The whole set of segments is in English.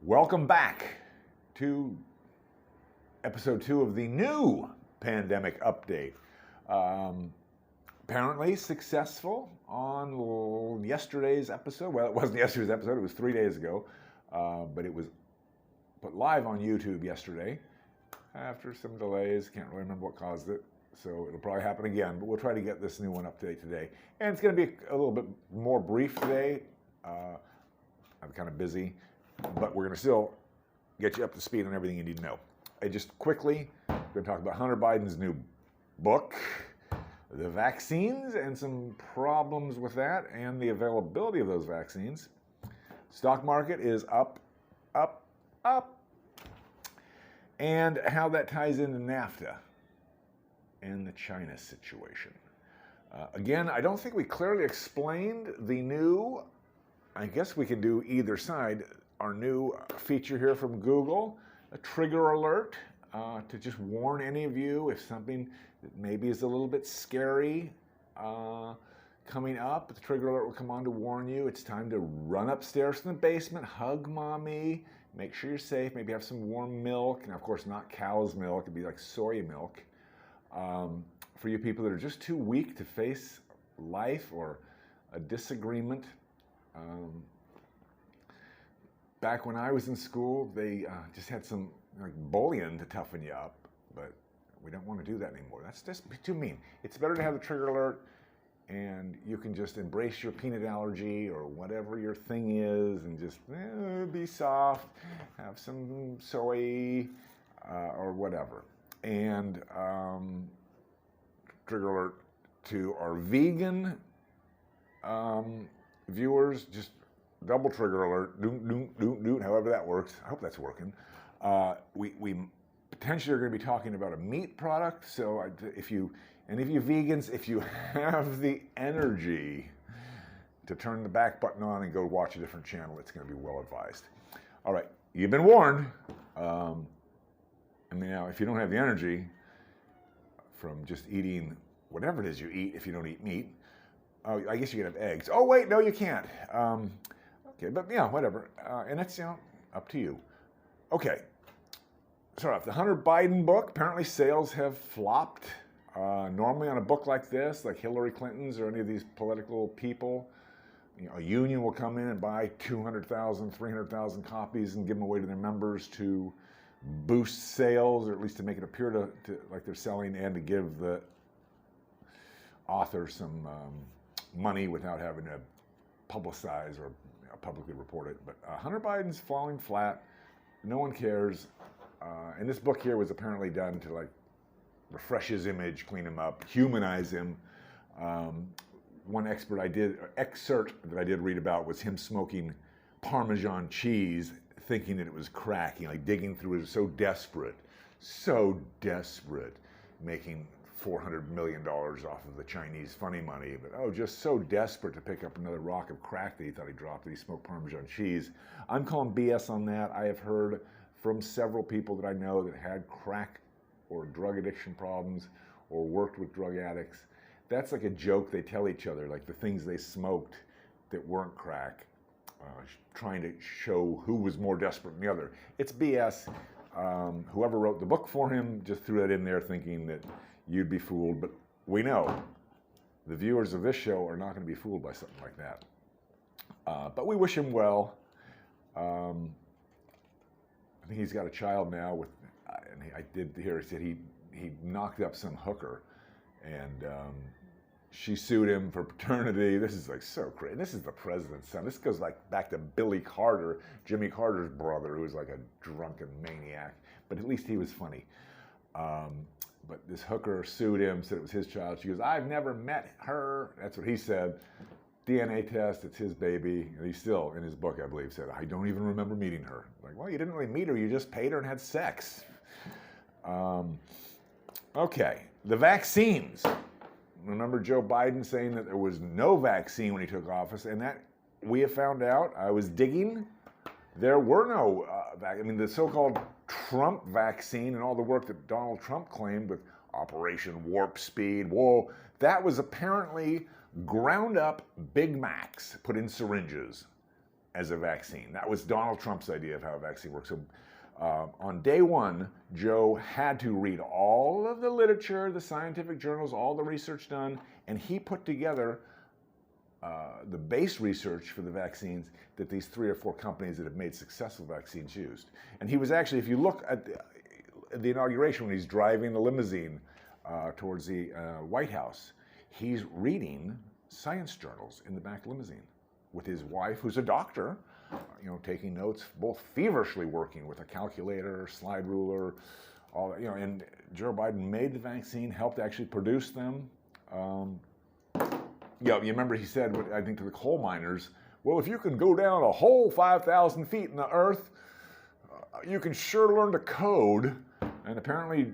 Welcome back to episode 2 of the new pandemic update. Apparently successful on yesterday's episode. Well, it wasn't yesterday's episode, it was 3 days ago, but it was put live on YouTube yesterday after some delays. Can't really remember what caused it, so it'll probably happen again, but we'll try to get this new one up to date today. And it's going to be a little bit more brief today. I'm kind of busy, but we're going to still get you up to speed on everything you need to know. And just quickly, we're going to talk about Hunter Biden's new book, the vaccines, and some problems with that, and the availability of those vaccines. Stock market is up, up, up, and how that ties into NAFTA and the China situation. Again, I don't think we clearly explained the new, I guess we can do either side, our new feature here from Google, a trigger alert to just warn any of you if something that maybe is a little bit scary coming up. The trigger alert will come on to warn you. It's time to run upstairs from the basement, hug mommy, make sure you're safe, maybe have some warm milk, and of course not cow's milk, it'd be like soy milk. For you people that are just too weak to face life or a disagreement. Back when I was in school, they just had some bullying to toughen you up, but we don't want to do that anymore. That's just too mean. It's better to have the trigger alert, and you can just embrace your peanut allergy or whatever your thing is, and just be soft, have some soy or whatever. And trigger alert to our vegan viewers, just double trigger alert, however that works. I hope that's working. We potentially are going to be talking about a meat product. So if you vegans, if you have the energy to turn the back button on and go watch a different channel, it's going to be well advised. All right, you've been warned. Now, if you don't have the energy from just eating whatever it is you eat, if you don't eat meat, I guess you can have eggs. Oh wait, no, you can't. Okay, but yeah, whatever. And that's up to you. Okay. Start off the Hunter Biden book. Apparently, sales have flopped. Normally, on a book like this, like Hillary Clinton's or any of these political people, a union will come in and buy 200,000, 300,000 copies and give them away to their members to boost sales, or at least to make it appear to like they're selling, and to give the author some money without having to publicize or publicly report it. But Hunter Biden's falling flat. No one cares. And this book here was apparently done to refresh his image, clean him up, humanize him. One excerpt that I did read about was him smoking Parmesan cheese, thinking that it was crack, digging through it, so desperate, making $400 million off of the Chinese funny money, but just so desperate to pick up another rock of crack that he thought he dropped, that he smoked Parmesan cheese. I'm calling BS on that. I have heard from several people that I know that had crack or drug addiction problems or worked with drug addicts. That's like a joke they tell each other, like the things they smoked that weren't crack, trying to show who was more desperate than the other. It's BS. Whoever wrote the book for him just threw that in there thinking that you'd be fooled, but we know the viewers of this show are not going to be fooled by something like that. But we wish him well. I think he's got a child now with, and I did hear he said he knocked up some hooker, and she sued him for paternity. This is so crazy. This is the president's son. This goes back to Billy Carter, Jimmy Carter's brother, who was like a drunken maniac, but at least he was funny. But this hooker sued him, said it was his child. She goes, I've never met her. That's what he said. DNA test, it's his baby. And he still, in his book, I believe, said, I don't even remember meeting her. Well, you didn't really meet her. You just paid her and had sex. Okay, the vaccines. Remember Joe Biden saying that there was no vaccine when he took office, and that we have found out. I was digging. There were no the so-called Trump vaccine and all the work that Donald Trump claimed with Operation Warp Speed. Whoa, that was apparently ground up Big Macs put in syringes. as a vaccine. That was Donald Trump's idea of how a vaccine works. So on day one, Joe had to read all of the literature, the scientific journals, all the research done, and he put together the base research for the vaccines that these 3 or 4 companies that have made successful vaccines used. And he was actually, if you look at the inauguration when he's driving the limousine towards the White House, he's reading science journals in the back limousine with his wife, who's a doctor, taking notes, both feverishly working with a calculator, slide ruler, all that, and Joe Biden made the vaccine, helped actually produce them. You remember he said, I think to the coal miners, well, if you can go down a whole 5,000 feet in the earth, you can sure learn to code. And apparently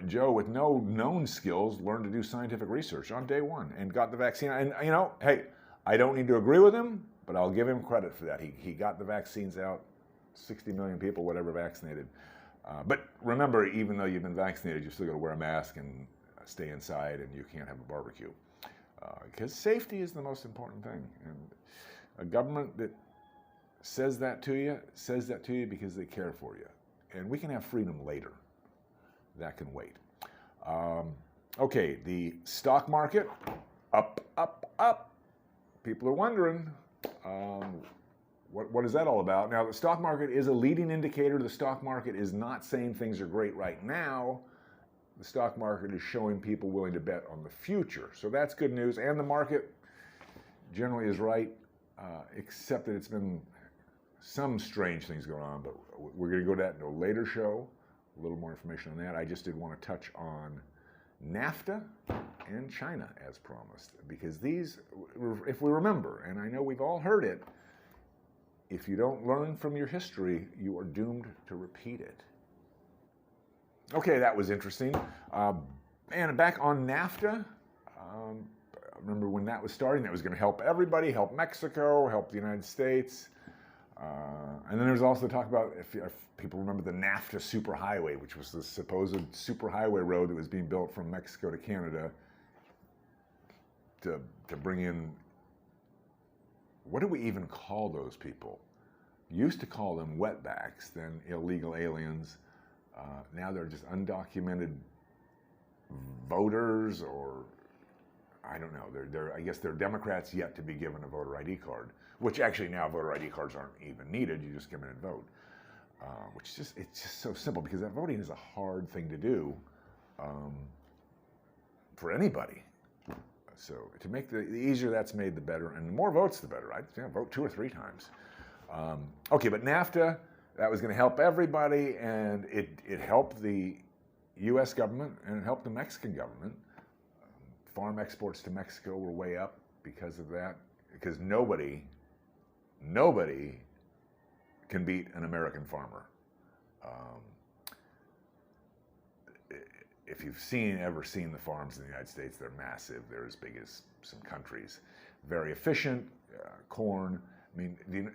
Joe, with no known skills, learned to do scientific research on day one and got the vaccine. And hey, I don't need to agree with him, but I'll give him credit for that. He got the vaccines out, 60 million people, whatever, vaccinated. But remember, even though you've been vaccinated, you still got to wear a mask and stay inside, and you can't have a barbecue. Because safety is the most important thing. And a government that says that to you because they care for you. And we can have freedom later. That can wait. Okay, the stock market, up, up, up. People are wondering, what is that all about? Now, the stock market is a leading indicator. The stock market is not saying things are great right now. The stock market is showing people willing to bet on the future. So that's good news. And the market generally is right, except that it's been some strange things going on. But we're going to go to that in a later show. A little more information on that. I just did want to touch on NAFTA and China as promised. Because these, if we remember, and I know we've all heard it, if you don't learn from your history, you are doomed to repeat it. Okay, that was interesting. And back on NAFTA, remember when that was starting, that was going to help everybody, help Mexico, help the United States. And then there's also talk about, if people remember, the NAFTA superhighway, which was the supposed superhighway road that was being built from Mexico to Canada to bring in, what do we even call those people? Used to call them wetbacks, then illegal aliens. Now they're just undocumented voters, or I don't know. I guess they're Democrats yet to be given a voter ID card, which actually now voter ID cards aren't even needed. You just come in and vote, which it's just so simple, because that voting is a hard thing to do for anybody. So to make the easier that's made, the better, and the more votes, the better. I'd vote 2 or 3 times. Okay, but NAFTA, that was going to help everybody, and it helped the U.S. government, and it helped the Mexican government. Farm exports to Mexico were way up because of that, because nobody can beat an American farmer. If you've ever seen the farms in the United States, they're massive. They're as big as some countries. Very efficient, corn. I mean,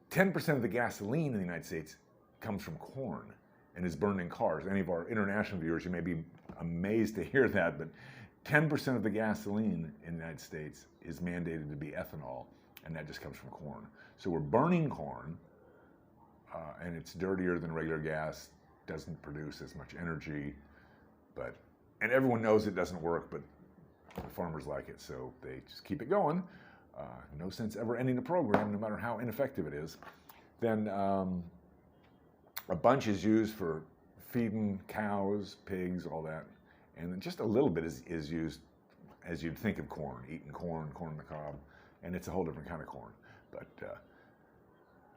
10% of the gasoline in the United States comes from corn and is burned in cars. Any of our international viewers, you may be amazed to hear that, but 10% of the gasoline in the United States is mandated to be ethanol, and that just comes from corn. So we're burning corn, and it's dirtier than regular gas, doesn't produce as much energy, and everyone knows it doesn't work, but the farmers like it, so they just keep it going. No sense ever ending the program, no matter how ineffective it is. Then a bunch is used for feeding cows, pigs, all that. And then just a little bit is used as you'd think of corn, eating corn on the cob. And it's a whole different kind of corn. But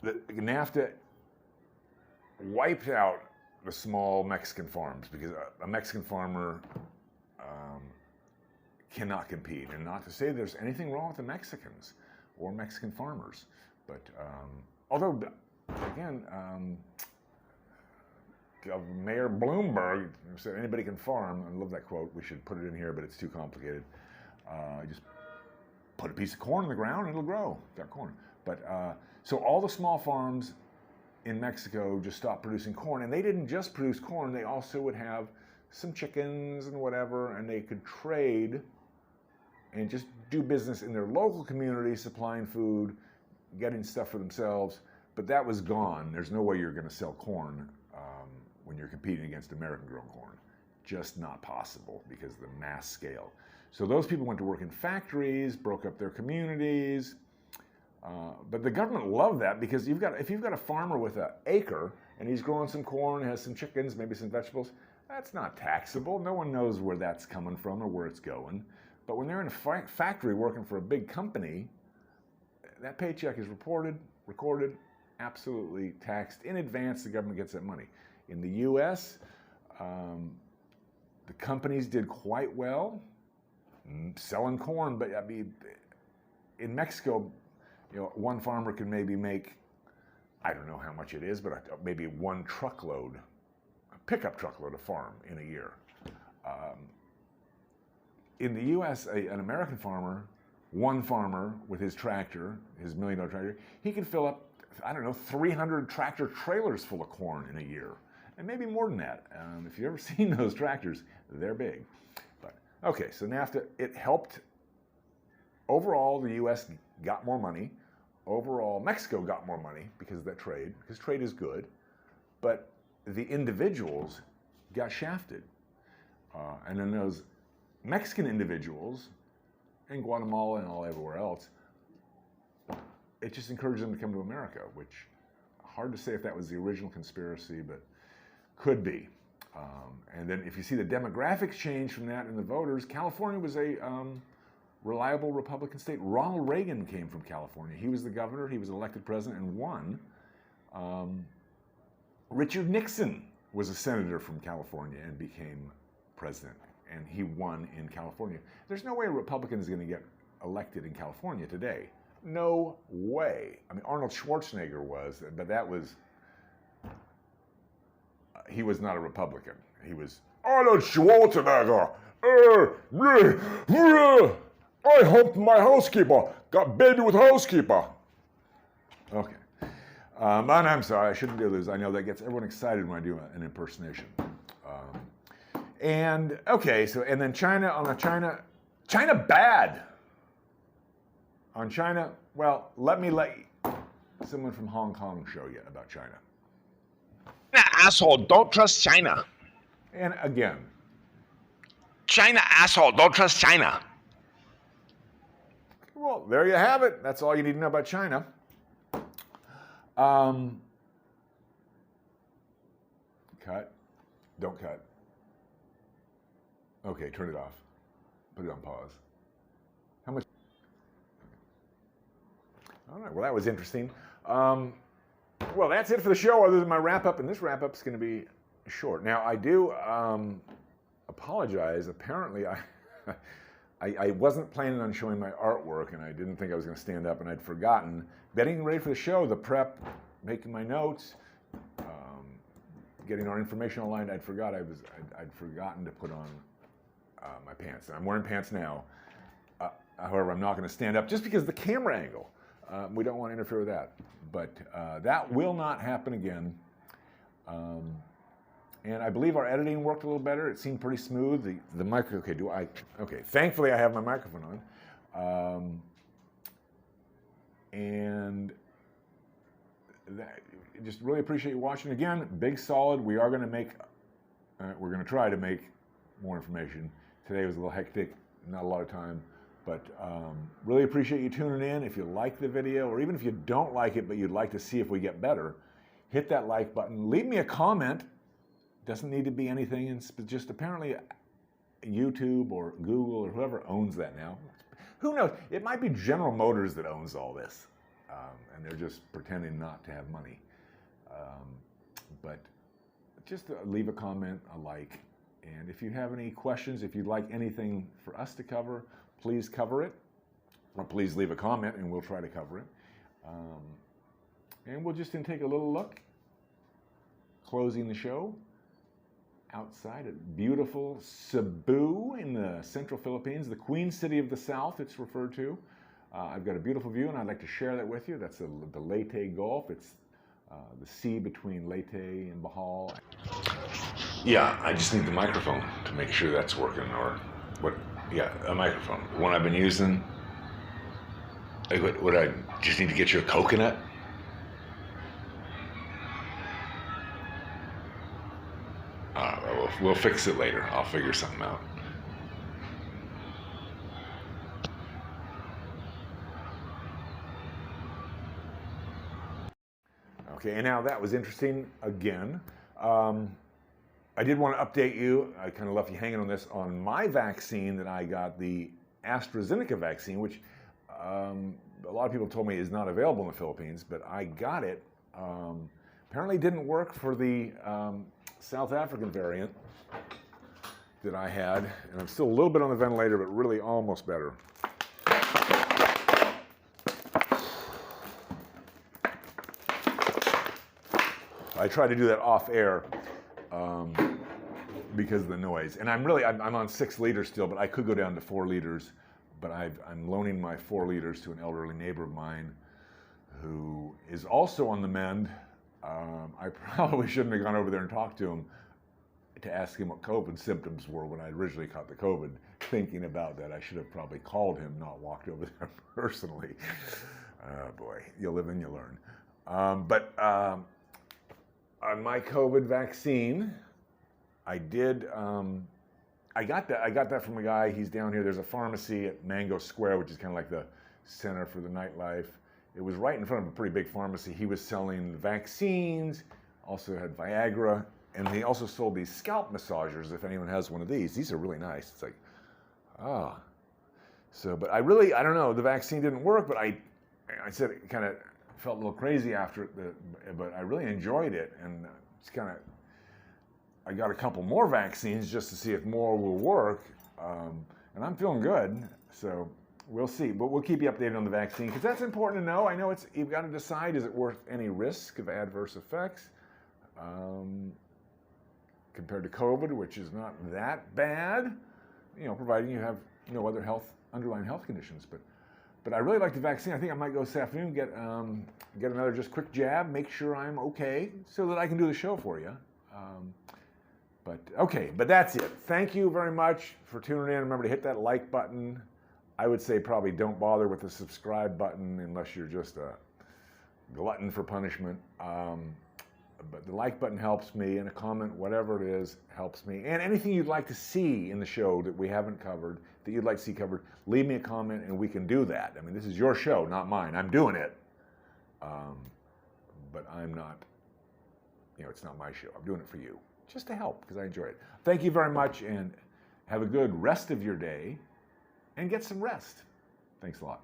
the NAFTA wiped out the small Mexican farms, because a Mexican farmer cannot compete. And not to say there's anything wrong with the Mexicans or Mexican farmers, but although, again, Mayor Bloomberg said anybody can farm. I love that quote. We should put it in here, but it's too complicated. Just put a piece of corn in the ground and it'll grow. Got corn. But so all the small farms in Mexico just stopped producing corn, and they didn't just produce corn. They also would have some chickens and whatever, and they could trade and just do business in their local community, supplying food, getting stuff for themselves, but that was gone. There's no way you're going to sell corn when you're competing against American-grown corn. Just not possible because of the mass scale. So those people went to work in factories, broke up their communities, but the government loved that because if you've got a farmer with an acre and he's growing some corn, has some chickens, maybe some vegetables, that's not taxable. No one knows where that's coming from or where it's going. But when they're in a factory working for a big company, that paycheck is recorded, absolutely taxed in advance. The government gets that money. In the U.S., the companies did quite well selling corn, but I mean, in Mexico, one farmer can maybe make, I don't know how much it is, but maybe one truckload, a pickup truckload of farm in a year. In the U.S., an American farmer, one farmer with his tractor, his $1 million tractor, he can fill up, I don't know, 300 tractor trailers full of corn in a year. And maybe more than that. If you've ever seen those tractors, they're big. But okay, so NAFTA, it helped. Overall, the U.S. got more money. Overall, Mexico got more money because of that trade, because trade is good. But the individuals got shafted. And then those Mexican individuals, and Guatemala and all everywhere else, it just encouraged them to come to America, which, hard to say if that was the original conspiracy, but could be. And then if you see the demographics change from that in the voters, California was a reliable Republican state. Ronald Reagan came from California. He was the governor, he was elected president and won. Richard Nixon was a senator from California and became president, and he won in California. There's no way a Republican is going to get elected in California today. No way. I mean, Arnold Schwarzenegger was, but that was, he was not a Republican. He was Arnold Schwarzenegger. I humped my housekeeper. Got baby with housekeeper. Okay. And I'm sorry, I shouldn't do this. I know that gets everyone excited when I do an impersonation. And okay, so and then China China bad. On China, well, let someone from Hong Kong show you about China. Asshole, don't trust China. And again, China, asshole, don't trust China. well, there you have it. That's all you need to know about China. Cut. Don't cut. Okay, turn it off. Put it on pause. How much? All right, well, that was interesting. Well, that's it for the show, other than my wrap-up, and this wrap-up is going to be short. Now, I do apologize. Apparently, I wasn't planning on showing my artwork, and I didn't think I was going to stand up, and I'd forgotten. Getting ready for the show, the prep, making my notes, getting our information aligned, I'd forgotten to put on my pants. And I'm wearing pants now. However, I'm not going to stand up just because of the camera angle. We don't want to interfere with that. But that will not happen again. And I believe our editing worked a little better. It seemed pretty smooth. The mic, okay, thankfully I have my microphone on. And just really appreciate you watching. Again, big solid. We are going to we're going to try to make more information. Today was a little hectic, not a lot of time. But really appreciate you tuning in. If you like the video, or even if you don't like it, but you'd like to see if we get better, hit that like button. Leave me a comment. Doesn't need to be anything. It's just apparently YouTube or Google or whoever owns that now. Who knows? It might be General Motors that owns all this. And they're just pretending not to have money. But just leave a comment, a like. And if you have any questions, if you'd like anything for us to cover, please cover it, or please leave a comment and we'll try to cover it. And we'll just take a little look, closing the show, outside at beautiful Cebu in the central Philippines, the Queen City of the South, it's referred to. I've got a beautiful view and I'd like to share that with you. That's the Leyte Gulf. It's the sea between Leyte and Bohol. Yeah, I just need the microphone to make sure that's working, or what? Yeah, a microphone. The one I've been using. What I Just need to get you a coconut. We'll fix it later. I'll figure something out. Okay, and now that was interesting again. I did want to update you. I kind of left you hanging on this, on my vaccine that I got, the AstraZeneca vaccine, which a lot of people told me is not available in the Philippines, but I got it. Apparently didn't work for the South African variant that I had, and I'm still a little bit on the ventilator, but really almost better. I try to do that off air because of the noise. And I'm on 6 liters still, but I could go down to 4 liters. But I'm loaning my 4 liters to an elderly neighbor of mine who is also on the mend. I probably shouldn't have gone over there and talked to him to ask him what COVID symptoms were when I originally caught the COVID. Thinking about that, I should have probably called him, not walked over there personally. Oh boy, you live and you learn. But on my COVID vaccine, I did. I got that from a guy. He's down here. There's a pharmacy at Mango Square, which is kind of like the center for the nightlife. It was right in front of a pretty big pharmacy. He was selling vaccines, also had Viagra, and he also sold these scalp massagers. If anyone has one of these are really nice. It's like, ah. So, but I don't know. The vaccine didn't work, but I said it kind of felt a little crazy after it, but I really enjoyed it, and it's kind of. I got a couple more vaccines just to see if more will work, and I'm feeling good. So we'll see, but we'll keep you updated on the vaccine because that's important to know. I know you've got to decide, is it worth any risk of adverse effects compared to COVID, which is not that bad, providing you have no other underlying health conditions. But I really like the vaccine. I think I might go this afternoon, get another just quick jab, make sure I'm okay, so that I can do the show for you. But that's it. Thank you very much for tuning in. Remember to hit that like button. I would say probably don't bother with the subscribe button unless you're just a glutton for punishment. But the like button helps me, and a comment, whatever it is, helps me. And anything you'd like to see in the show that we haven't covered, that you'd like to see covered, leave me a comment and we can do that. I mean, this is your show, not mine. I'm doing it. But I'm not, it's not my show. I'm doing it for you, just to help, because I enjoy it. Thank you very much, and have a good rest of your day, and get some rest. Thanks a lot.